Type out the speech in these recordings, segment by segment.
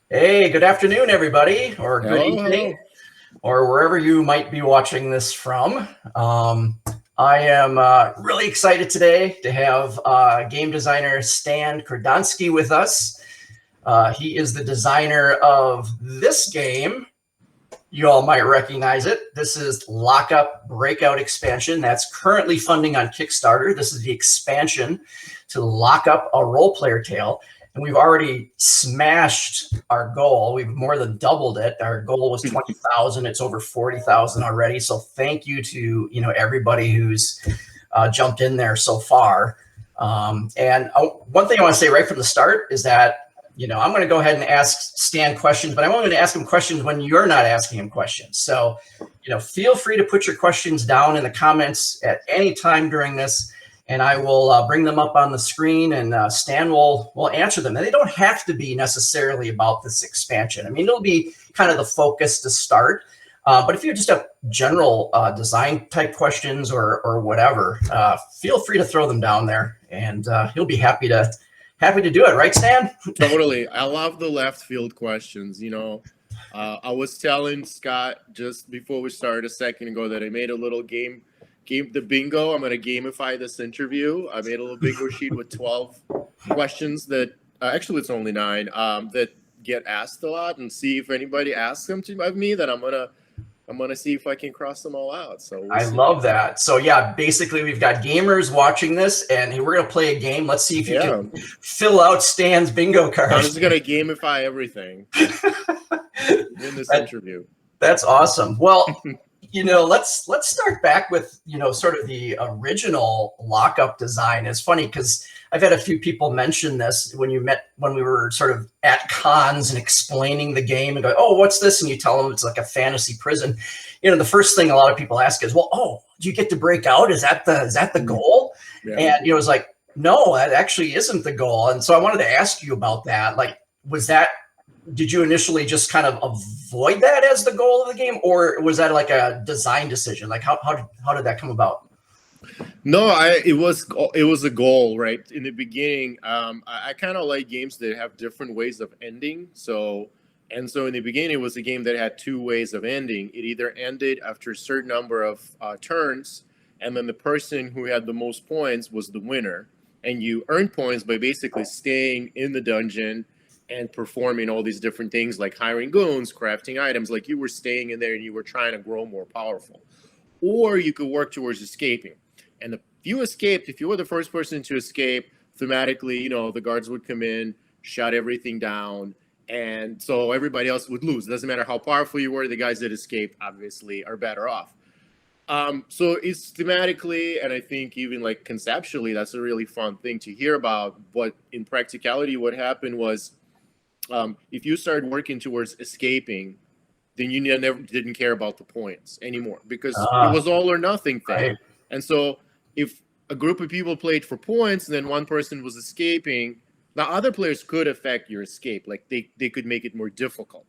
Hey, good afternoon, everybody, or good Hello, evening, hello. or wherever you might be watching this from. I am really excited today to have game designer Stan Kordonskiy with us. He is the designer of this game. You all might recognize it. This is Lockup Breakout expansion that's currently funding on Kickstarter. This is the expansion to Lockup, a role player tale. And we've already smashed our goal. We've more than doubled it. Our goal was 20,000. It's over 40,000 already. So thank you to everybody who's jumped in there so far. And one thing I want to say right from the start is that I'm going to go ahead and ask Stan questions, but I'm only going to ask him questions when you're not asking him questions. So, feel free to put your questions down in the comments at any time during this, and I will bring them up on the screen, and Stan will answer them. And they don't have to be necessarily about this expansion. I mean, it'll be kind of the focus to start. But if you just have general design type questions or whatever, feel free to throw them down there, and he'll be happy to do it, right, Stan? Totally. I love the left field questions. I was telling Scott just before we started a second ago that I made a little game, the bingo. I'm going to gamify this interview. I made a little bingo sheet with 12 questions that actually it's only 9 that get asked a lot, and see if anybody asks them of me. That I'm gonna see if I can cross them all out. So we'll I see. love that. So yeah, basically we've got gamers watching this, and we're gonna play a game. Let's see if you Yeah, can fill out Stan's bingo card. I'm just gonna gamify everything in this That, interview. that's awesome. Well, let's start back with sort of the original lockup design. It's funny because I've had a few people mention this when we were sort of at cons and explaining the game and go, oh, what's this? And you tell them it's like a fantasy prison. The first thing a lot of people ask is, well, oh, do you get to break out? Is that the goal? Yeah. And it's like, no, that actually isn't the goal. And so I wanted to ask you about that. Like, did you initially just kind of avoid that as the goal of the game, or was that like a design decision? Like how did that come about? No, it was a goal, right? In the beginning, I kind of like games that have different ways of ending. So in the beginning, it was a game that had 2 ways of ending. It either ended after a certain number of turns, and then the person who had the most points was the winner. And you earn points by basically staying in the dungeon and performing all these different things, like hiring goons, crafting items. Like you were staying in there and you were trying to grow more powerful. Or you could work towards escaping. And if you escaped, if you were the first person to escape, thematically, the guards would come in, shut everything down, and so everybody else would lose. It doesn't matter how powerful you were, the guys that escape obviously are better off. So it's thematically, and I think even like conceptually, that's a really fun thing to hear about. But in practicality, what happened was, if you started working towards escaping, then you never didn't care about the points anymore because it was all or nothing thing. Right. And so if a group of people played for points and then one person was escaping, now other players could affect your escape. Like they could make it more difficult,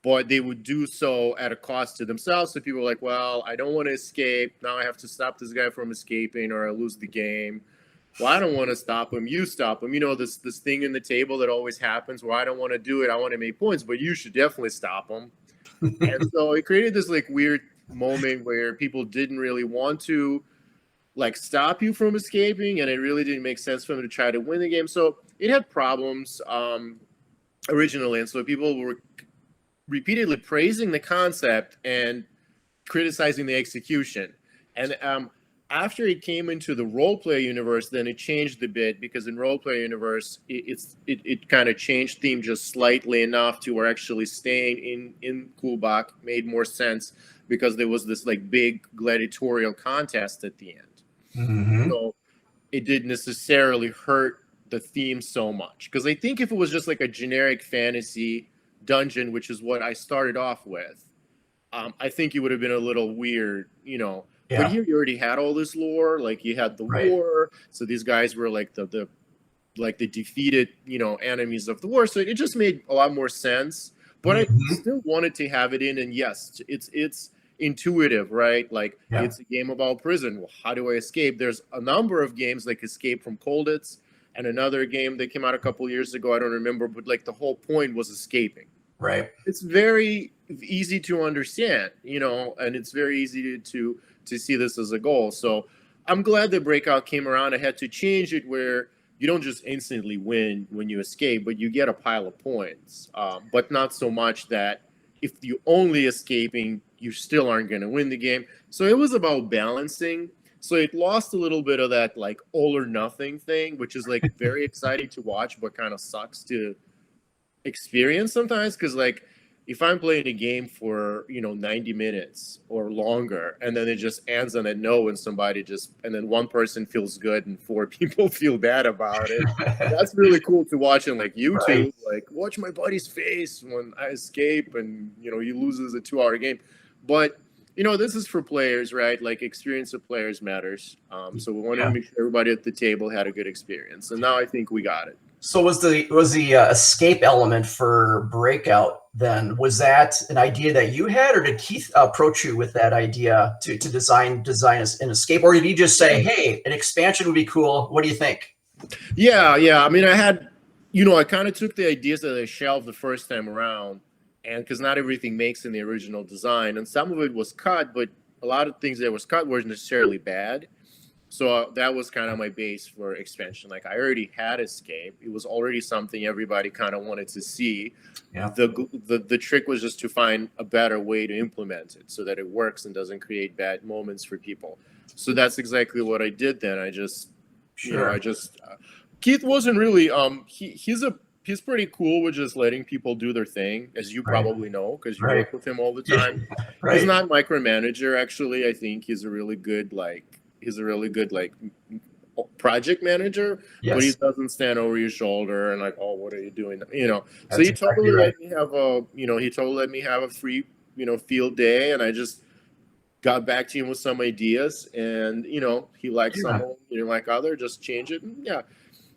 but they would do so at a cost to themselves. So people were like, well, I don't want to escape. Now I have to stop this guy from escaping or I lose the game. Well, I don't want to stop him. You stop him. This thing in the table that always happens where I don't want to do it. I want to make points, but you should definitely stop him. And so it created this like weird moment where people didn't really want to like stop you from escaping, and it really didn't make sense for them to try to win the game. So it had problems originally, and so people were repeatedly praising the concept and criticizing the execution. And after it came into the role play universe, then it changed a bit, because in role play universe, it kind of changed theme just slightly enough to where actually staying in Kulbach made more sense, because there was this like big gladiatorial contest at the end. Mm-hmm. So it didn't necessarily hurt the theme so much. Because I think if it was just like a generic fantasy dungeon, which is what I started off with, I think it would have been a little weird, Yeah. But here you already had all this lore, like you had the Right. war, so these guys were like the defeated, enemies of the war. So it just made a lot more sense. But I still wanted to have it in, and yes, it's intuitive, right? Like it's a game about prison. Well, how do I escape? There's a number of games like Escape from Colditz and another game that came out a couple years ago. I don't remember, but like the whole point was escaping. Right. It's very easy to understand, and it's very easy to see this as a goal. So I'm glad that Breakout came around. I had to change it where you don't just instantly win when you escape, but you get a pile of points, but not so much that if you only escaping, you still aren't going to win the game. So it was about balancing. So it lost a little bit of that like all or nothing thing, which is like very exciting to watch, but kind of sucks to experience sometimes. Because like if I'm playing a game for 90 minutes or longer, and then it just ends on a no, and and then one person feels good and four people feel bad about it. That's really cool to watch on like YouTube. Right. Like watch my buddy's face when I escape, and he loses a 2-hour game. But this is for players, right? Like experience of players matters. So we wanted to make sure everybody at the table had a good experience, and now I think we got it. So was the escape element for Breakout then? Was that an idea that you had, or did Keith approach you with that idea to design an escape, or did he just say, "Hey, an expansion would be cool. What do you think?" Yeah. I mean, I had, I kind of took the ideas that I shelved the first time around, and because not everything makes in the original design, and some of it was cut, but a lot of things that was cut weren't necessarily bad. So that was kind of my base for expansion. Like I already had escape. It was already something everybody kind of wanted to see. Yeah. The trick was just to find a better way to implement it so that it works and doesn't create bad moments for people. So that's exactly what I did then. I just, Keith wasn't really, he's pretty cool with just letting people do their thing, as you probably know, because you work with him all the time. Right. He's not micromanager, actually. I think he's a really good, project manager, Yes. but he doesn't stand over your shoulder and like, oh, what are you doing? That's So he totally right. let me have a free, field day, and I just got back to him with some ideas, and he liked some of them, he didn't like other, just change it. And yeah,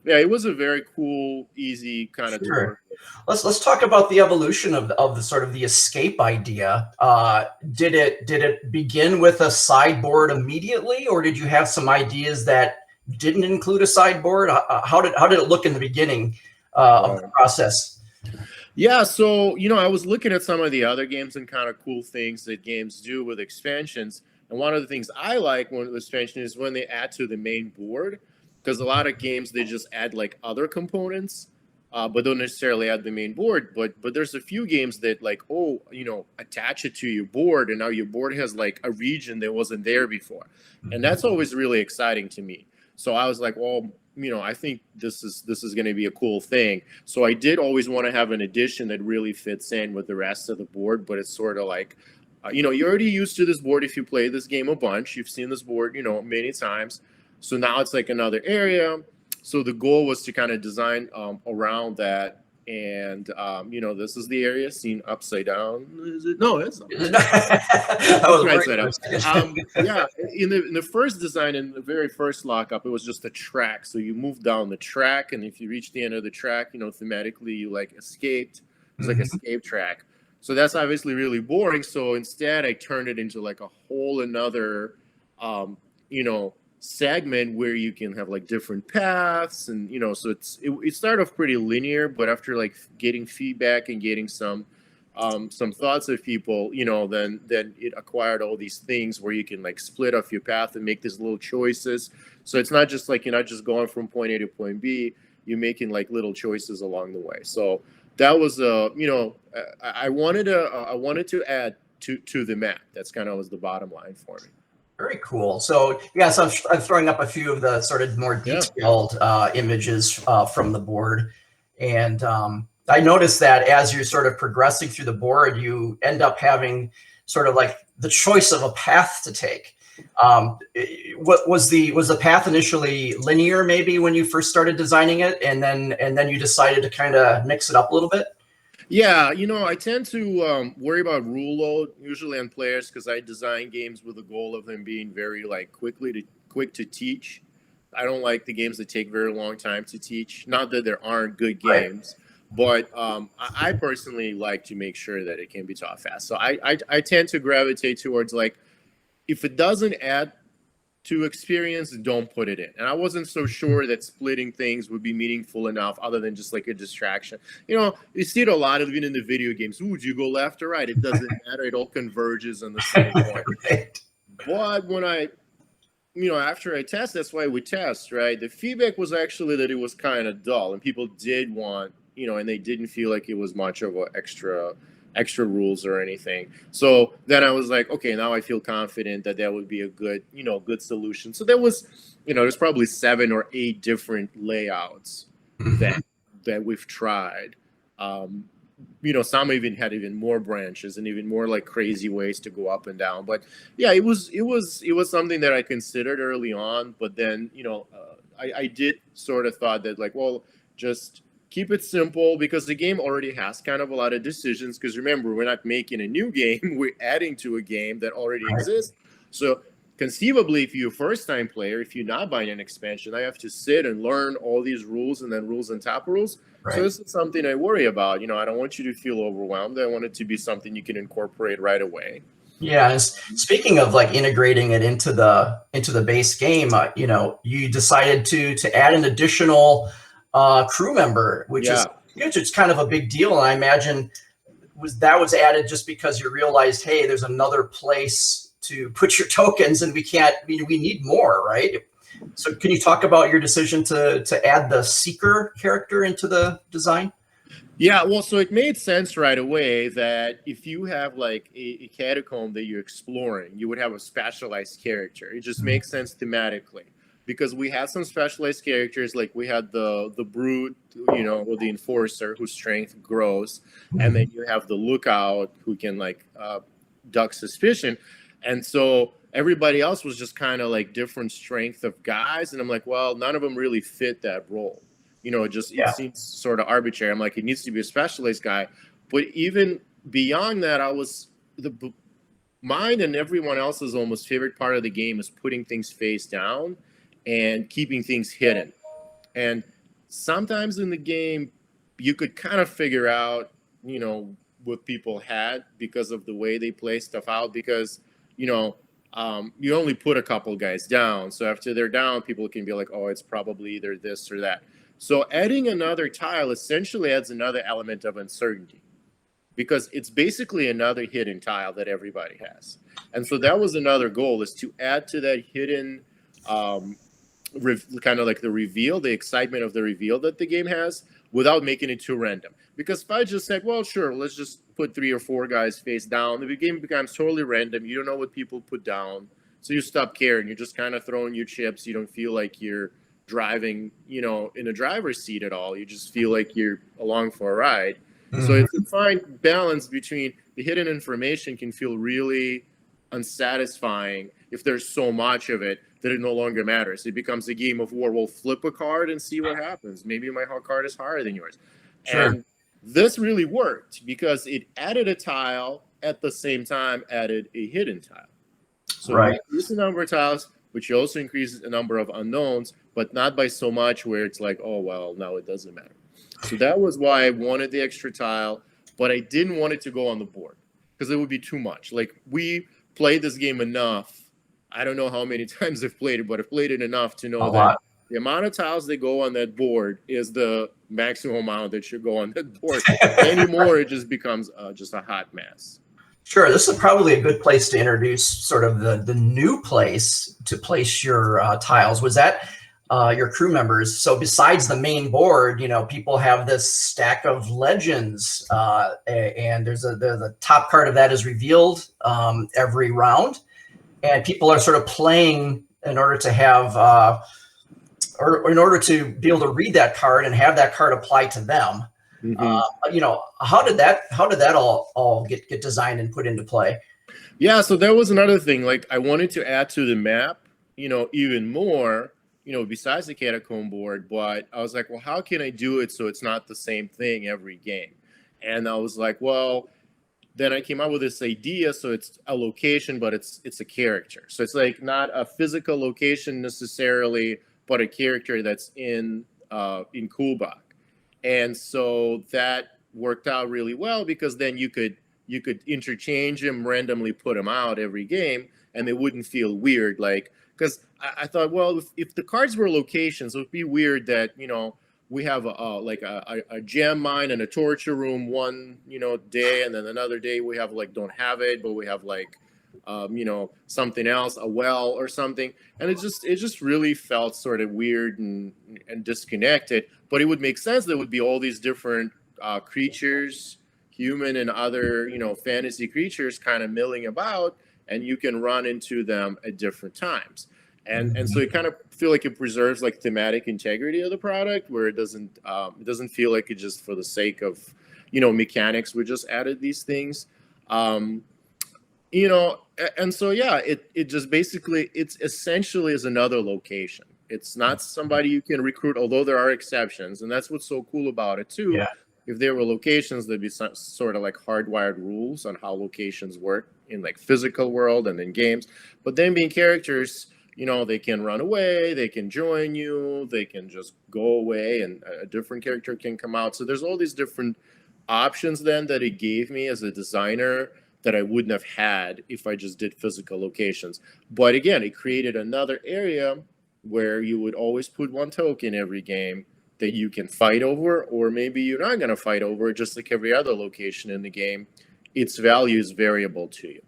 it was a very cool, easy kind of tour. Let's talk about the evolution of the sort of the escape idea. Did it begin with a sideboard immediately, or did you have some ideas that didn't include a sideboard? How did it look in the beginning of the process? Yeah, so I was looking at some of the other games and kind of cool things that games do with expansions, and one of the things I like when expansion is when they add to the main board, because a lot of games they just add like other components. But don't necessarily add the main board. But there's a few games that like, attach it to your board, and now your board has like a region that wasn't there before, and that's always really exciting to me. So I was like, well, I think this is going to be a cool thing. So I did always want to have an addition that really fits in with the rest of the board, but it's sort of like, you're already used to this board if you play this game a bunch. You've seen this board, many times. So now it's like another area. So the goal was to kind of design around that, and this is the area seen upside down. Is it? No, it's not. Right side up. Yeah, in the first design, in the very first lockup, it was just a track. So you move down the track, and if you reach the end of the track, thematically you like escaped. It's like escape track. So that's obviously really boring. So instead, I turned it into like a whole another, segment where you can have like different paths, and so it started off pretty linear, but after like getting feedback and getting some thoughts of people, then it acquired all these things where you can like split off your path and make these little choices. So it's not just like you're not just going from point A to point B, you're making like little choices along the way. So that was I wanted to add to the map. That's kind of was the bottom line for me. Very cool. So yes, I'm throwing up a few of the sort of more detailed images from the board, and I noticed that as you're sort of progressing through the board, you end up having sort of like the choice of a path to take. What was the path initially linear, maybe when you first started designing it, and then you decided to kind of mix it up a little bit? Yeah, I tend to worry about rule load usually on players because I design games with the goal of them being very like quick to teach. I don't like the games that take very long time to teach. Not that there aren't good games, but I personally like to make sure that it can be taught fast. So I tend to gravitate towards like if it doesn't add to experience, don't put it in. And I wasn't so sure that splitting things would be meaningful enough other than just like a distraction. You see it a lot even in the video games. Ooh, do you go left or right? It doesn't matter. It all converges on the same point. Right. But when after I test, that's why we test, right? The feedback was actually that it was kind of dull and people did want, and they didn't feel like it was much of an extra rules or anything. So then I was like, okay, now I feel confident that would be a good solution. So there was, there's probably 7 or 8 different layouts that we've tried. Some even had even more branches and even more like crazy ways to go up and down. But yeah, it was something that I considered early on. But then, I did sort of thought that like, well, just keep it simple because the game already has kind of a lot of decisions. Because remember, we're not making a new game; we're adding to a game that already exists. So conceivably, if you're a first-time player, if you're not buying an expansion, I have to sit and learn all these rules and then rules on top of rules. Right. So this is something I worry about. I don't want you to feel overwhelmed. I want it to be something you can incorporate right away. Yeah, and speaking of like integrating it into the base game, you decided to add an additional crew member, which is it's kind of a big deal. And I imagine was added just because you realized, hey, there's another place to put your tokens, and we need more, right? So can you talk about your decision to add the Seeker character into the design? Yeah, well, so it made sense right away that if you have like a catacomb that you're exploring, you would have a specialized character. It just makes sense thematically because we had some specialized characters, like we had the brute, or the enforcer whose strength grows, and then you have the lookout who can like duck suspicion, and so everybody else was just kind of like different strength of guys, and I'm like, well, none of them really fit that role. It seems sort of arbitrary. I'm like, it needs to be a specialized guy. But even beyond that, mine and everyone else's almost favorite part of the game is putting things face down and keeping things hidden. And sometimes in the game, you could kind of figure out, what people had because of the way they play stuff out. Because, you only put a couple guys down. So after they're down, people can be like, oh, it's probably either this or that. So adding another tile essentially adds another element of uncertainty because it's basically another hidden tile that everybody has. And so that was another goal, is to add to that hidden kind of like the reveal, the excitement of the reveal that the game has without making it too random. Because if I just said, well, sure, let's just put 3 or 4 guys face down, the game becomes totally random. You don't know what people put down. So you stop caring. You're just kind of throwing your chips. You don't feel like you're driving, in a driver's seat at all. You just feel like you're along for a ride. So it's a fine balance between the hidden information can feel really unsatisfying if there's so much of it that it no longer matters. It becomes a game of war. We'll flip a card and see what happens. Maybe my card is higher than yours. Sure. And this really worked because it added a tile at the same time added a hidden tile. So it increased the number of tiles, which also increases the number of unknowns, but not by so much where it's like, oh, well, now it doesn't matter. So that was why I wanted the extra tile, but I didn't want it to go on the board because it would be too much. Like, we played this game enough. I don't know how many times I've played it, but I've played it enough to know that the amount of tiles that go on that board is the maximum amount that should go on that board. Anymore, it just becomes just a hot mess. Sure, this is probably a good place to introduce sort of the new place to place your tiles. Was that your crew members? So besides the main board, people have this stack of legends, and there's the top card of that is revealed every round, and people are sort of playing in order to have or in order to be able to read that card and have that card apply to them. How did that all get designed and put into play? Yeah, so that was another thing. Like, I wanted to add to the map, even more, besides the catacomb board. But I was like, well, how can I do it so it's not the same thing every game? And I was like, well, then I came up with this idea. So it's a location, but it's a character. So it's like not a physical location necessarily, but a character that's in Kulbach. And so that worked out really well because then you could interchange them, randomly put them out every game, and they wouldn't feel weird. Like, because I thought, well, if the cards were locations, it would be weird that, you know, we have a gem mine and a torture room one, you know, day, and then another day we have like don't have it, but we have like you know, something else, a well or something, and it just really felt sort of weird and disconnected. But it would make sense. There would be all these different creatures, human and other, you know, fantasy creatures, kind of milling about, and you can run into them at different times. And so it kind of feel like it preserves like thematic integrity of the product, where it doesn't feel like it just for the sake of, you know, mechanics. We just added these things. You know, and so yeah, it just basically, it's essentially is another location. It's not somebody you can recruit, although there are exceptions, and that's what's so cool about it too. Yeah. If there were locations, there'd be some sort of like hardwired rules on how locations work in like physical world and in games. But then being characters, you know, they can run away, they can join you, they can just go away, and a different character can come out. So there's all these different options then that it gave me as a designer that I wouldn't have had if I just did physical locations. But again, it created another area where you would always put one token every game that you can fight over, or maybe you're not going to fight over, just like every other location in the game. Its value is variable to you.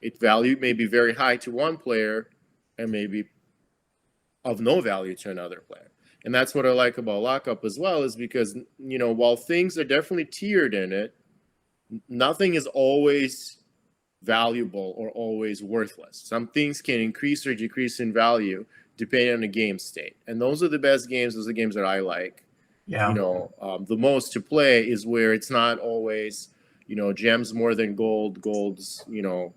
Its value may be very high to one player and maybe of no value to another player. And that's what I like about Lockup as well, is because, you know, while things are definitely tiered in it, nothing is always valuable or always worthless. Some things can increase or decrease in value depending on the game state. And those are the best games. Those are the games that I like. Yeah. You know, the most to play is where it's not always, you know, gems more than gold, gold's, you know,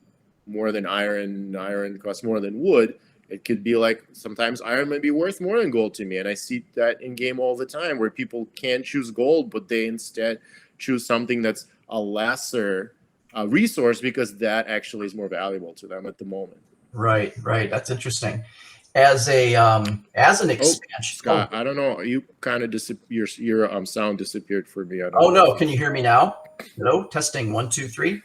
more than iron, iron costs more than wood. It could be like sometimes iron may be worth more than gold to me. And I see that in game all the time, where people can choose gold, but they instead choose something that's a lesser resource because that actually is more valuable to them at the moment. Right. That's interesting. As an expansion. Scott, I don't know. You kind of your sound disappeared for me. Oh no! Can you hear me now? Hello, testing 1 2 3.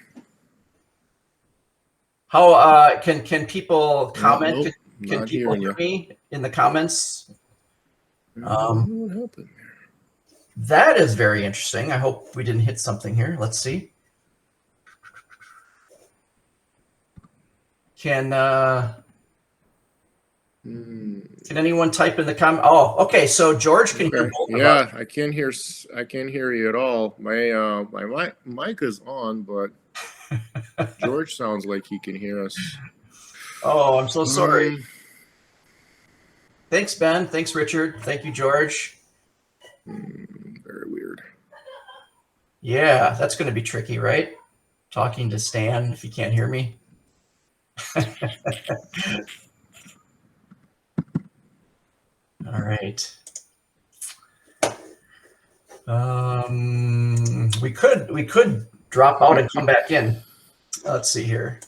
How can people comment? Nope, can people hear me in the comments? What happened there? That is very interesting. I hope we didn't hit something here. Let's see. Can anyone type in the comment? Oh, okay. So George can hear both of us. I can't hear you at all. My mic is on, but George sounds like he can hear us. Oh, I'm so sorry. Thanks, Ben. Thanks, Richard. Thank you, George. Very weird. Yeah, that's going to be tricky, right? Talking to Stan if you can't hear me. All right. We could drop out and come back in. Let's see here.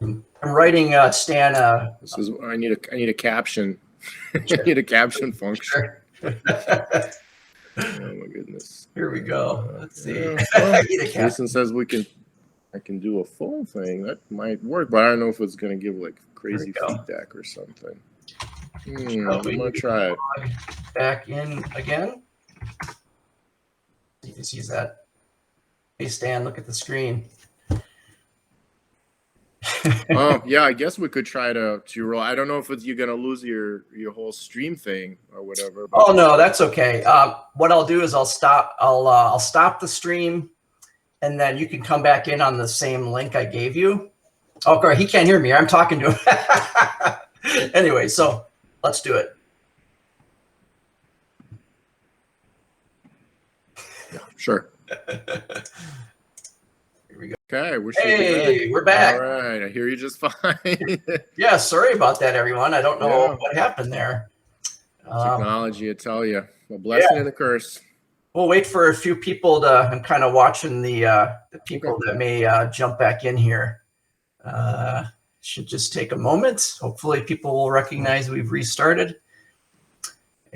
I'm writing Stan. I need a caption. I need a caption function. Oh my goodness. Here we go. Let's see. Jason says I can do a phone thing. That might work, but I don't know if it's going to give like crazy feedback or something. I'm going to try it. Back in again. You can see that. Hey, Stan, look at the screen. Oh, yeah, I guess we could try to roll. I don't know if you're going to lose your whole stream thing or whatever. Oh, no, that's okay. What I'll do is I'll stop the stream, and then you can come back in on the same link I gave you. Oh, great. He can't hear me. I'm talking to him. Anyway, so let's do it. Yeah, sure. Here we go. Okay, we're back. All right, I hear you just fine. Yeah, sorry about that, everyone. I don't know what happened there. Technology, I tell you, a blessing and a curse. We'll wait for a few people to. I'm kind of watching the people that may jump back in here. Should just take a moment. Hopefully, people will recognize we've restarted.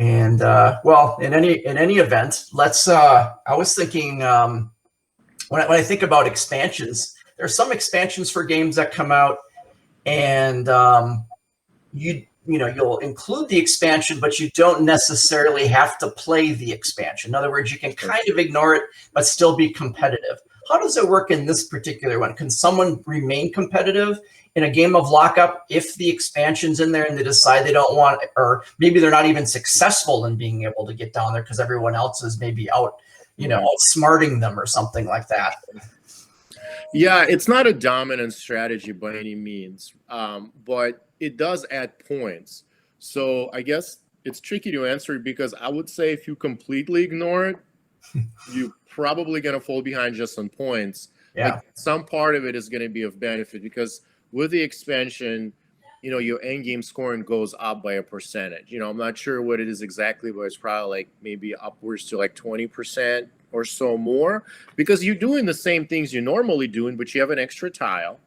And well, in any event, let's. I was thinking when I think about expansions, there's some expansions for games that come out, and you'll include the expansion, but you don't necessarily have to play the expansion. In other words, you can kind of ignore it, but still be competitive. How does it work in this particular one? Can someone remain competitive in a game of Lockup if the expansion's in there and they decide they don't want, or maybe they're not even successful in being able to get down there because everyone else is maybe out, outsmarting them or something like that? Yeah, it's not a dominant strategy by any means, but it does add points. So I guess it's tricky to answer because I would say if you completely ignore it, you're probably going to fall behind just on points. Yeah. Like some part of it is going to be of benefit because with the expansion, your end game scoring goes up by a percentage. I'm not sure what it is exactly, but it's probably like maybe upwards to like 20% or so more because you're doing the same things you're normally doing, but you have an extra tile,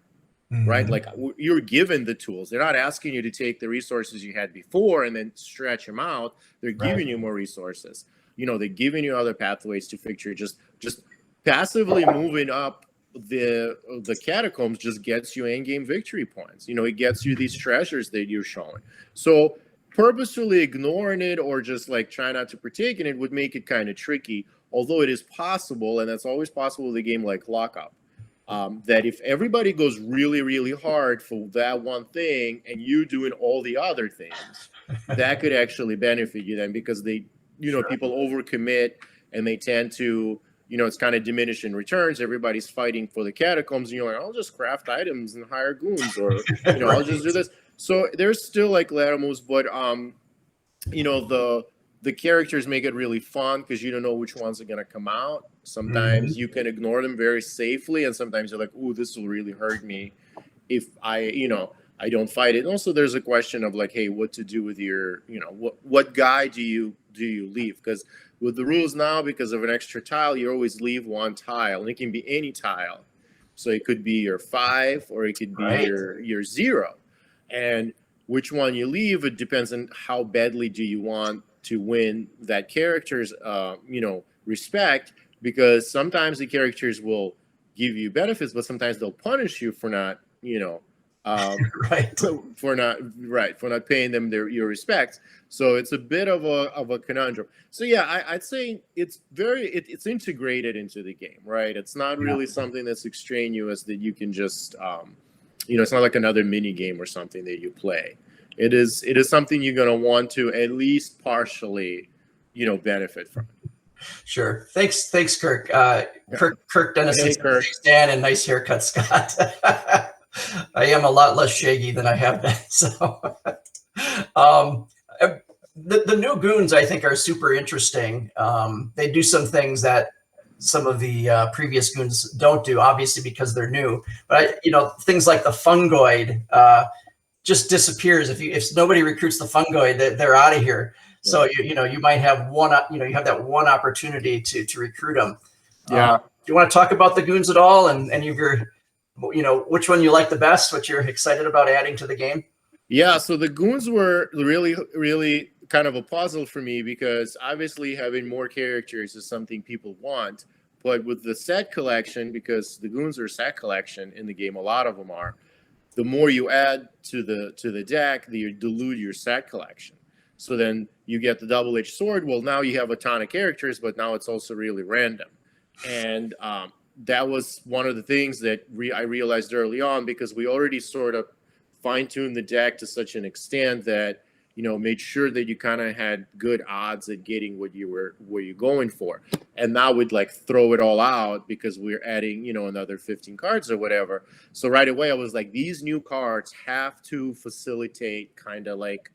right? Like you're given the tools. They're not asking you to take the resources you had before and then stretch them out. They're giving you more resources. They're giving you other pathways to fix your just passively moving up the catacombs just gets you in-game victory points. It gets you these treasures that you're showing. So purposefully ignoring it or just like trying not to partake in it would make it kind of tricky, although it is possible, and that's always possible with a game like Lockup, that if everybody goes really, really hard for that one thing and you doing all the other things, that could actually benefit you then because they, people overcommit and they tend to, it's kind of diminishing returns. Everybody's fighting for the catacombs, and you're like, I'll just craft items and hire goons, or I'll just do this. So there's still like lateral moves, but the characters make it really fun because you don't know which ones are gonna come out. Sometimes you can ignore them very safely, and sometimes you're like, "Ooh, this will really hurt me if I don't fight it." And also, there's a question of like, hey, what to do with your, what guy do you leave? Because with the rules now, because of an extra tile, you always leave one tile, and it can be any tile. So it could be your 5, or it could be your 0. And which one you leave, it depends on how badly do you want to win that character's, respect. Because sometimes the characters will give you benefits, but sometimes they'll punish you for not, for not paying them your respect. So it's a bit of a conundrum. So yeah, I'd say it's it's integrated into the game, right? It's not really something that's extraneous that you can just it's not like another mini game or something that you play. It is something you're going to want to at least partially benefit from. Sure. Thanks, Kirk. Kirk Dennison, Hey, Kirk. Stan, and nice haircut, Scott. I am a lot less shaggy than I have been. So, the new goons I think are super interesting. They do some things that some of the previous goons don't do, obviously because they're new. But things like the fungoid just disappears if nobody recruits the fungoid. They're out of here. So you might have you have that one opportunity to recruit them. Yeah. Do you want to talk about the goons at all, and your which one you like the best, what you're excited about adding to the game? Yeah, so the goons were really, really kind of a puzzle for me because obviously having more characters is something people want. But with the set collection, because the goons are set collection in the game, a lot of them are, the more you add to the deck, you dilute your set collection. So then you get the double-edged sword. Well, now you have a ton of characters, but now it's also really random. And that was one of the things that I realized early on because we already sort of fine-tuned the deck to such an extent that, made sure that you kind of had good odds at getting what you're going for. And now we'd like throw it all out because we're adding, another 15 cards or whatever. So right away I was like, these new cards have to facilitate kind of like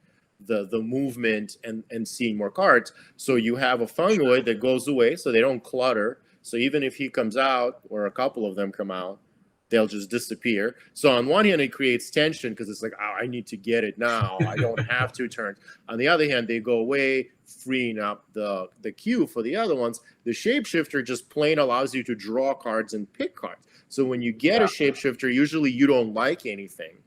the movement and seeing more cards. So you have a fungoid that goes away so they don't clutter. So even if he comes out or a couple of them come out, they'll just disappear. So on one hand, it creates tension because it's like, oh, I need to get it now. I don't have 2 turns. On the other hand, they go away, freeing up the queue for the other ones. The shapeshifter just plain allows you to draw cards and pick cards. So when you get a shapeshifter, usually you don't like anything.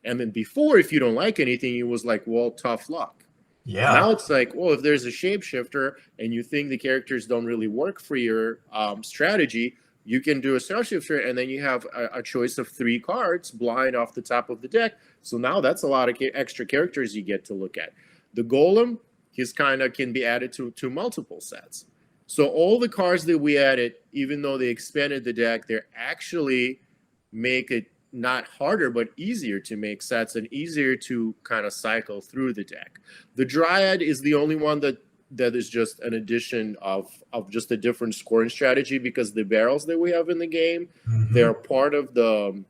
And then before, if you don't like anything, it was like, well, tough luck. Yeah. Now it's like, well, if there's a shapeshifter and you think the characters don't really work for your strategy, you can do a shapeshifter, and then you have a choice of 3 cards blind off the top of the deck. So now that's a lot of extra characters you get to look at. The golem, his kind of can be added to multiple sets. So all the cards that we added, even though they expanded the deck, they actually make it not harder, but easier to make sets and easier to kind of cycle through the deck. The Dryad is the only one that is just an addition of just a different scoring strategy, because the barrels that we have in the game, they're part of the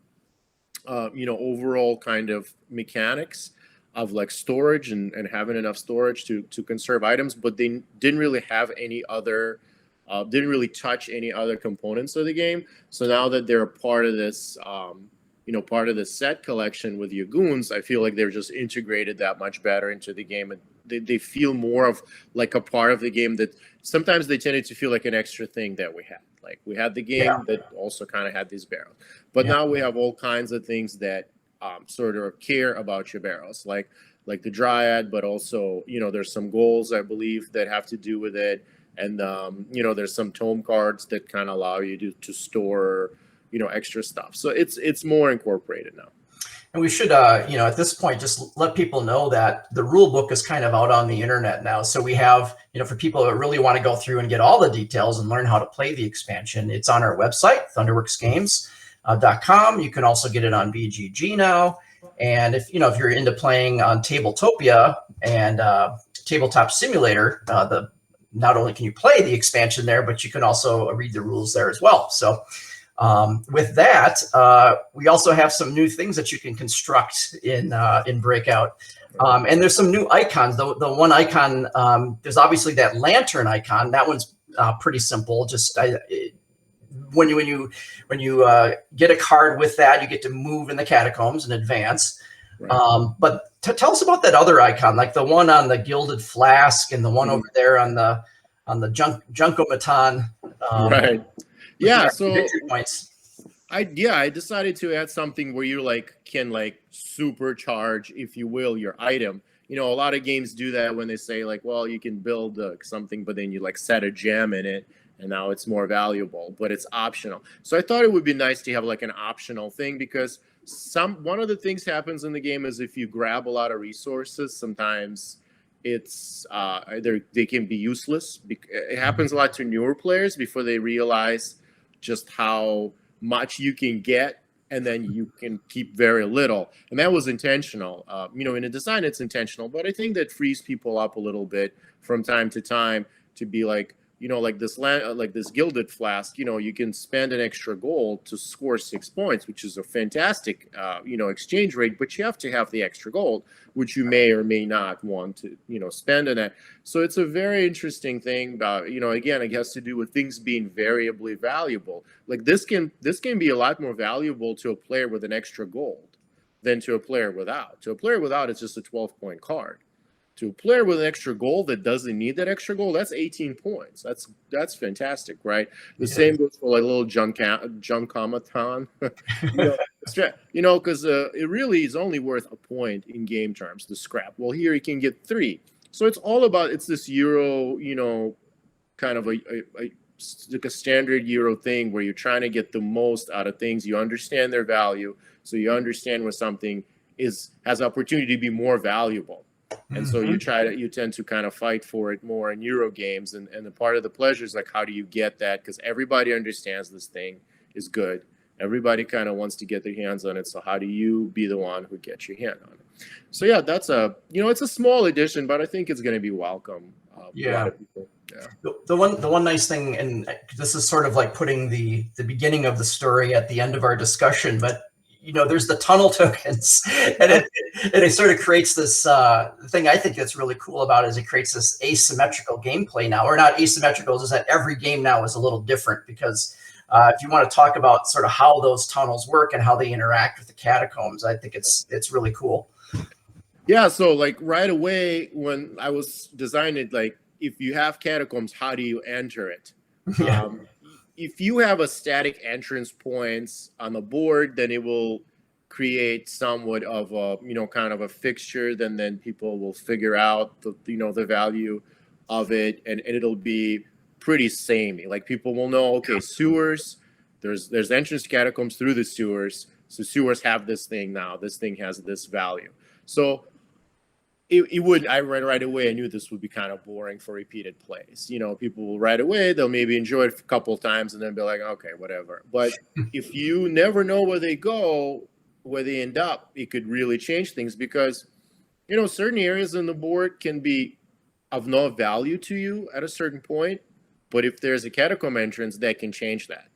overall kind of mechanics of like storage and having enough storage to conserve items, but they didn't really have any other didn't really touch any other components of the game. So now that they're a part of this part of the set collection with your goons, I feel like they're just integrated that much better into the game, and they feel more of like a part of the game that sometimes they tended to feel like an extra thing that we had. Like we had the game that also kind of had these barrels, but now we have all kinds of things that sort of care about your barrels, like the Dryad, but also there's some goals I believe that have to do with it, and there's some tome cards that kind of allow you to store extra stuff. So it's more incorporated now. And we should, at this point, just let people know that the rule book is kind of out on the internet now. So we have, for people that really want to go through and get all the details and learn how to play the expansion, it's on our website, thunderworksgames.com. You can also get it on BGG now. And if you're into playing on Tabletopia and Tabletop Simulator, not only can you play the expansion there, but you can also read the rules there as well. So with that, we also have some new things that you can construct in Breakout. And there's some new icons. The one icon, there's obviously that lantern icon. That one's pretty simple. Just when you get a card with that, you get to move in the catacombs and advance. Right. But tell us about that other icon, like the one on the gilded flask and the one over there on the Junkomaton. Right. Yeah. So points. I decided to add something where you can supercharge, if you will, your item. A lot of games do that when they say well, you can build something, but then you set a gem in it, and now it's more valuable, but it's optional. So I thought it would be nice to have an optional thing, because one of the things happens in the game is if you grab a lot of resources, sometimes it's they can be useless. It happens a lot to newer players before they realize just how much you can get, and then you can keep very little. And that was intentional. In a design, it's intentional, but I think that frees people up a little bit from time to time to be this gilded flask, you can spend an extra gold to score 6 points, which is a fantastic, exchange rate, but you have to have the extra gold, which you may or may not want to, spend on that. So it's a very interesting thing about, again, it has to do with things being variably valuable. This can be a lot more valuable to a player with an extra gold than to a player without. To a player without, it's just a 12-point card. To a player with an extra goal that doesn't need that extra goal, that's 18 points. That's fantastic, right? The same goes for a little Junkomaton. Because it really is only worth a point in game terms, the scrap. Well, here you can get 3. So it's all about, it's this Euro, kind of a standard Euro thing where you're trying to get the most out of things. You understand their value, so you understand where something has opportunity to be more valuable. And so you tend to kind of fight for it more in Euro games. And the part of the pleasure is how do you get that? Because everybody understands this thing is good. Everybody kind of wants to get their hands on it. So how do you be the one who gets your hand on it? So yeah, that's it's a small addition, but I think it's going to be welcome. A lot of people. Yeah. The one nice thing, and this is sort of like putting the beginning of the story at the end of our discussion, but there's the tunnel tokens, and it sort of creates this thing I think that's really cool about it is it creates this asymmetrical gameplay now, or not asymmetrical, is that every game now is a little different, because if you want to talk about sort of how those tunnels work and how they interact with the catacombs, I think it's really cool. Yeah, so right away when I was designing it, if you have catacombs, how do you enter it? If you have a static entrance points on the board, then it will create somewhat of a, kind of a fixture, then people will figure out the value of it, and it'll be pretty samey. Like, people will know, okay, sewers, there's entrance catacombs through the sewers, so sewers have this thing now, this thing has this value. So it would, I read right away, I knew this would be kind of boring for repeated plays. People will right away, they'll maybe enjoy it a couple of times and then be like, okay, whatever. But if you never know where they go, where they end up, it could really change things, because, certain areas in the board can be of no value to you at a certain point. But if there's a catacomb entrance, that can change that.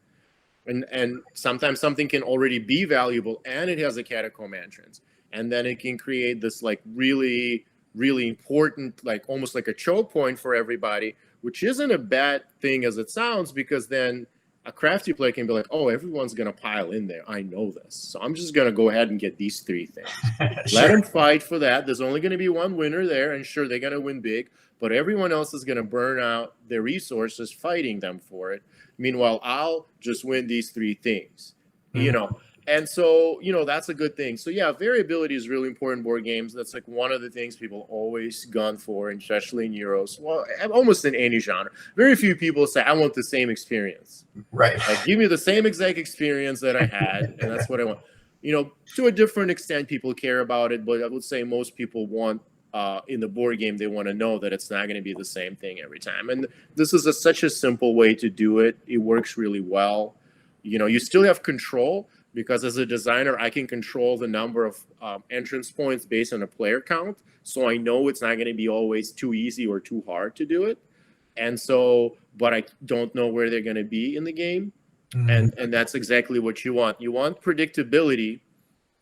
And sometimes something can already be valuable and it has a catacomb entrance. And then it can create this like really, really important, like almost like a choke point for everybody, which isn't a bad thing as it sounds, because then a crafty player can be like, oh, everyone's going to pile in there. I know this. So I'm just going to go ahead and get these 3 things. Sure. Let them fight for that. There's only going to be one winner there. And sure, they're going to win big, but everyone else is going to burn out their resources fighting them for it. Meanwhile, I'll just win these 3 things, And so, that's a good thing. So, yeah, variability is really important in board games. That's like one of the things people always gun for, especially in Euros. Well, almost in any genre. Very few people say, I want the same experience. Right. Like, give me the same exact experience that I had, and that's what I want. To a different extent, people care about it, but I would say most people want, in the board game, they want to know that it's not going to be the same thing every time. And this is such a simple way to do it. It works really well. You still have control, because as a designer, I can control the number of entrance points based on a player count. So I know it's not going to be always too easy or too hard to do it. And so, but I don't know where they're going to be in the game. And that's exactly what you want. You want predictability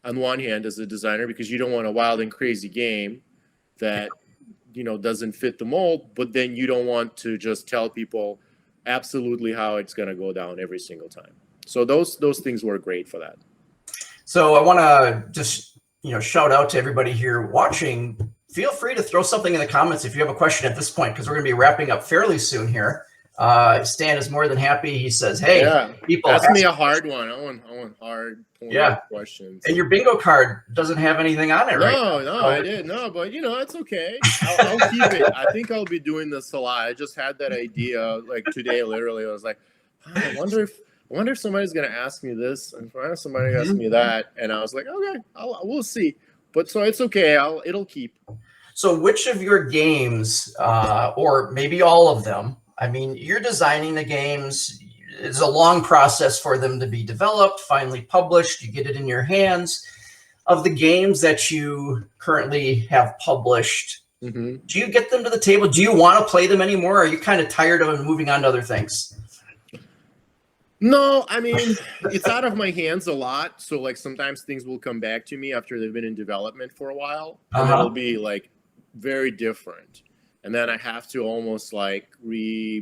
on one hand as a designer, because you don't want a wild and crazy game that, doesn't fit the mold. But then you don't want to just tell people absolutely how it's going to go down every single time. So those things were great for that. So I want to just, shout out to everybody here watching. Feel free to throw something in the comments if you have a question at this point, because we're going to be wrapping up fairly soon here. Stan is more than happy. He says, hey, people, ask me a hard one. I want hard questions. And your bingo card doesn't have anything on it, right? No, I didn't. No, but it's okay. I'll keep it. I think I'll be doing this a lot. I just had that idea like today, literally. I was like, I wonder if somebody's going to ask me this, and if somebody asked me that. And I was like, okay, we'll see. But so it's okay. It'll keep. So which of your games, or maybe all of them, I mean, you're designing the games. It's a long process for them to be developed, finally published. You get it in your hands. Of the games that you currently have published, do you get them to the table? Do you want to play them anymore? Or are you kind of tired of them and moving on to other things? No, I mean, it's out of my hands a lot. So like sometimes things will come back to me after they've been in development for a while, and it'll be like very different. And then I have to almost like rewire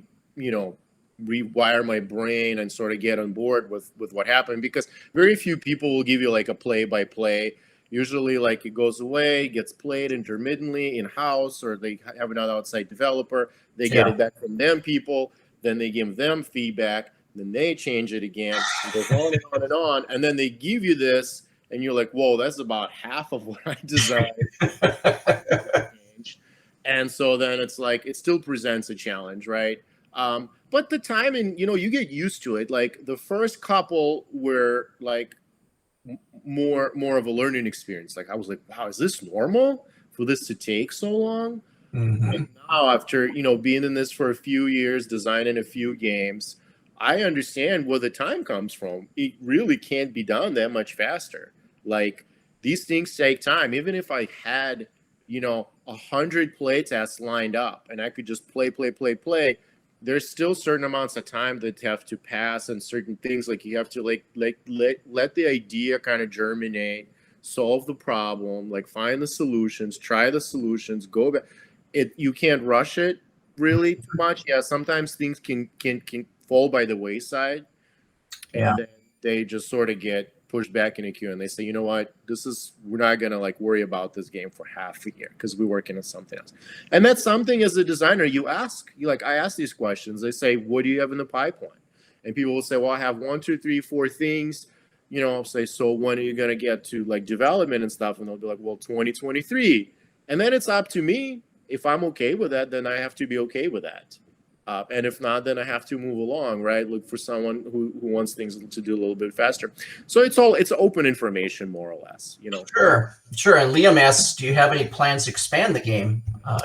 my brain and sort of get on board with what happened, because very few people will give you like a play-by-play. Usually like it goes away, gets played intermittently in-house, or they have another outside developer. They get it back from them people. Then they give them feedback. Then they change it again. It goes on and on and on. And then they give you this, and you're like, whoa, that's about half of what I designed. And so then it's like, it still presents a challenge, right? But the timing, you get used to it. Like the first couple were like more of a learning experience. Like I was like, wow, is this normal for this to take so long? And now after, being in this for a few years, designing a few games, I understand where the time comes from. It really can't be done that much faster. Like these things take time. Even if I had, 100 play tests lined up and I could just play, there's still certain amounts of time that have to pass, and certain things like you have to let the idea kind of germinate, solve the problem, like find the solutions, try the solutions, go back. You can't rush it really too much. Yeah, sometimes things can fall by the wayside, and then they just sort of get pushed back in a queue, and they say, you know what, we're not gonna like worry about this game for half a year because we're working on something else. And that's something as a designer I ask these questions. They say, what do you have in the pipeline? And people will say, well, I have 1, 2, 3, 4 things say, so when are you going to get to like development and stuff? And they'll be like, well, 2023. And then it's up to me. If I'm okay with that, then I have to be okay with that. And if not, then I have to move along, right? Look for someone who wants things to do a little bit faster. So it's open information, more or less, Sure. And Liam asks, do you have any plans to expand the game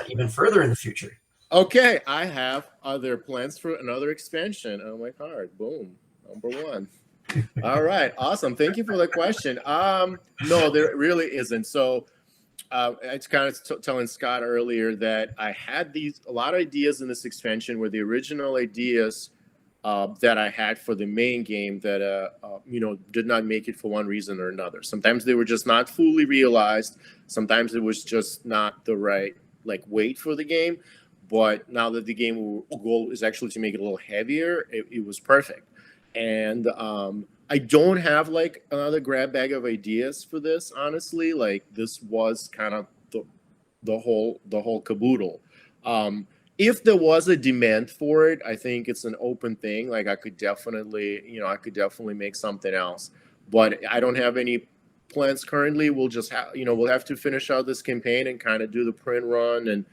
even further in the future? Okay, I have other plans for another expansion on my card. Boom, number one. All right, awesome. Thank you for the question. No, there really isn't. So it's kind of telling Scott earlier that I had a lot of ideas in this expansion were the original ideas that I had for the main game that did not make it for one reason or another. Sometimes they were just not fully realized. Sometimes it was just not the right weight for the game. But now that the game goal is actually to make it a little heavier, it was perfect. And I don't have another grab bag of ideas for this, honestly. This was kind of the whole caboodle. If there was a demand for it, I think it's an open thing. I could definitely make something else. But I don't have any plans currently. We'll just we'll have to finish out this campaign and kind of do the print run and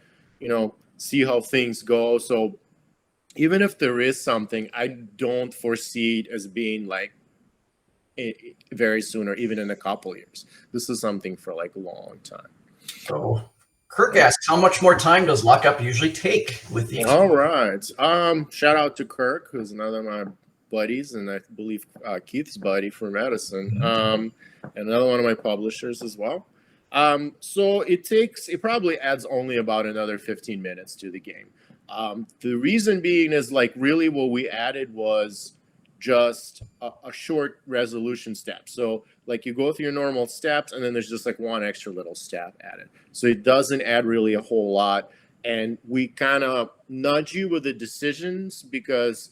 see how things go. So even if there is something, I don't foresee it as being very soon or even in a couple years. This is something for a long time. So Kirk asks, how much more time does Lockup usually take with the All right. Shout out to Kirk, who's another of my buddies, and I believe Keith's buddy from Madison, and another one of my publishers as well. So it probably adds only about another 15 minutes to the game. The reason being is really what we added was just a short resolution step. So you go through your normal steps and then there's just one extra little step added. So it doesn't add really a whole lot. And we kind of nudge you with the decisions because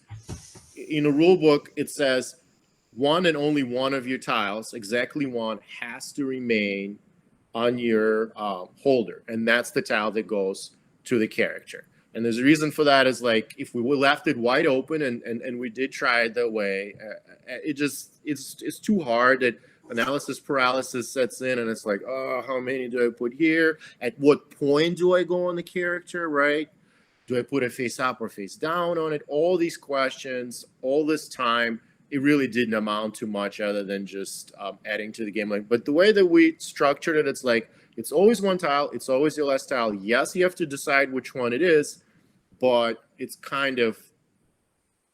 in a rule book, it says one and only one of your tiles, exactly one, has to remain on your holder, and that's the tile that goes to the character. And there's a reason for that is if we left it wide open and we did try it that way, it's too hard that analysis paralysis sets in, and it's how many do I put here? At what point do I go on the character, right? Do I put it face up or face down on it? All these questions, all this time, it really didn't amount to much other than just adding to the game. But the way that we structured it, it's it's always one tile. It's always your last tile. Yes, you have to decide which one it is, but it's kind of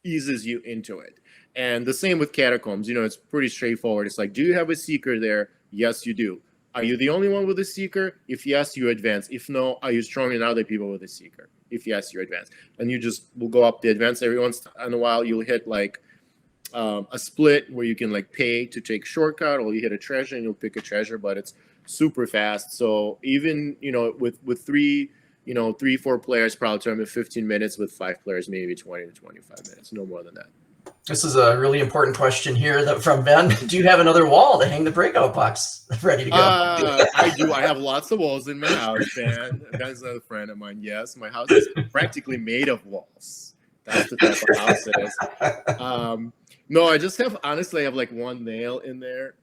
eases you into it. And the same with Catacombs. It's pretty straightforward. It's do you have a seeker there? Yes, you do. Are you the only one with a seeker? If yes, you advance. If no, are you stronger than other people with a seeker? If yes, you advance. And you just will go up the advance. Every once in a while, you'll hit a split where you can pay to take shortcut, or you hit a treasure and you'll pick a treasure, but it's super fast. So even with 3-4 players, probably time of 15 minutes. With 5 players, maybe 20 to 25 minutes, no more than that. This is a really important question here from Ben. Do you have another wall to hang the Breakout box ready to go? I do. I have lots of walls in my house, Ben. Ben's another friend of mine. Yes, my house is practically made of walls. That's the type of house it is. No, I just have one nail in there.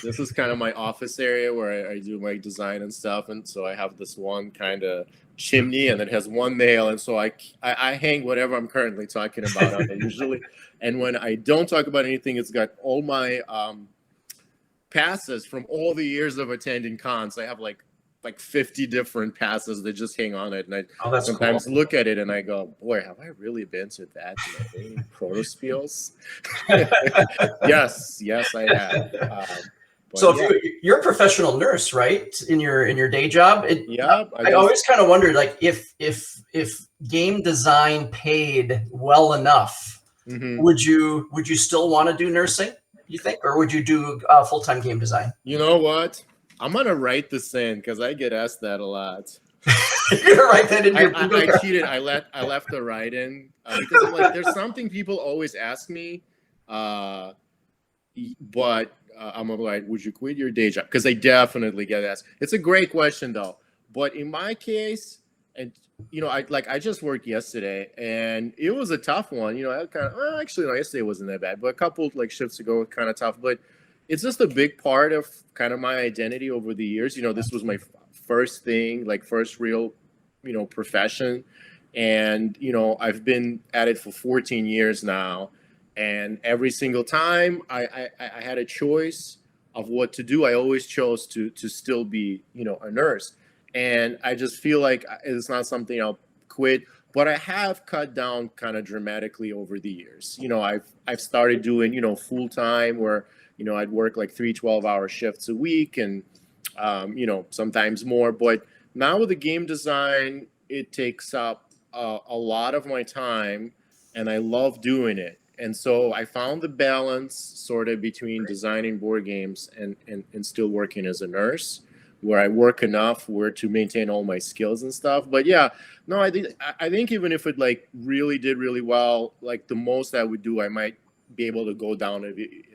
This is kind of my office area where I do my design and stuff, and so I have this one kind of chimney, and it has one nail, and so I hang whatever I'm currently talking about on it usually. And when I don't talk about anything, it's got all my passes from all the years of attending cons. I have like 50 different passes that just hang on it, and I sometimes look at it and I go, boy, have I really been to that many protospiels? yes, I have. So you're a professional nurse, right? In your day job? I always kind of wondered, if game design paid well enough, would you still want to do nursing, you think, or would you do full-time game design? You know what? I'm gonna write this in because I get asked that a lot. You're gonna write that in your I cheated. I left the write in because I'm there's something people always ask me, but I'm like, would you quit your day job? Because I definitely get asked. It's a great question though. But in my case, and I just worked yesterday, and it was a tough one. I kind of actually no, yesterday wasn't that bad, but a couple shifts ago was kind of tough. But it's just a big part of kind of my identity over the years. You know, this was my first thing, like first real, you know, profession. And, you know, I've been at it for 14 years now. And every single time I had a choice of what to do, I always chose to still be, you know, a nurse. And I just feel like it's not something I'll quit, but I have cut down kind of dramatically over the years. You know, I've started doing, you know, full time where, you know, I'd work like 3 12-hour shifts a week and, you know, sometimes more. But now with the game design, it takes up a lot of my time and I love doing it. And so I found the balance sort of between designing board games and still working as a nurse, where I work enough where to maintain all my skills and stuff. But yeah, no, I think even if it like really did really well, like the most I would do, I might be able to go down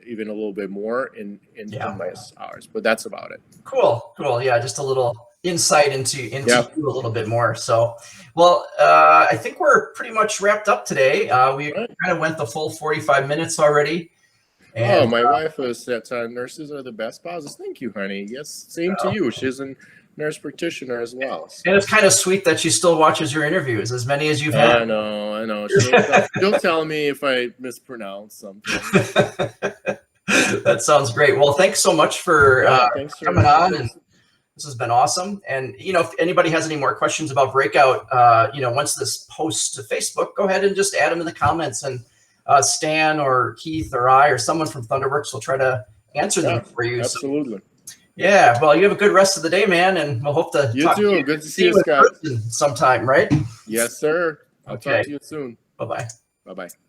even a little bit more in my hours. But that's about it. Cool. Yeah, just a little insight into you a little bit more. So, well, I think we're pretty much wrapped up today. We kind of went the full 45 minutes already. And, my wife is that nurses are the best pauses. Thank you, honey. Yes, same to you. She's a nurse practitioner as well. So. And it's kind of sweet that she still watches your interviews, as many as you've had. I know. She'll tell me if I mispronounce something. That sounds great. Well, thanks so much for coming on. And this has been awesome. And, you know, if anybody has any more questions about Breakout, you know, once this posts to Facebook, go ahead and just add them in the comments. And Stan or Keith or I or someone from Thunderworks will try to answer them for you. Absolutely. So, yeah. Well, you have a good rest of the day, man. And we'll hope to talk to you. Good to see you, Scott. Sometime, right? Yes, sir. I'll talk to you soon. Bye-bye. Bye-bye.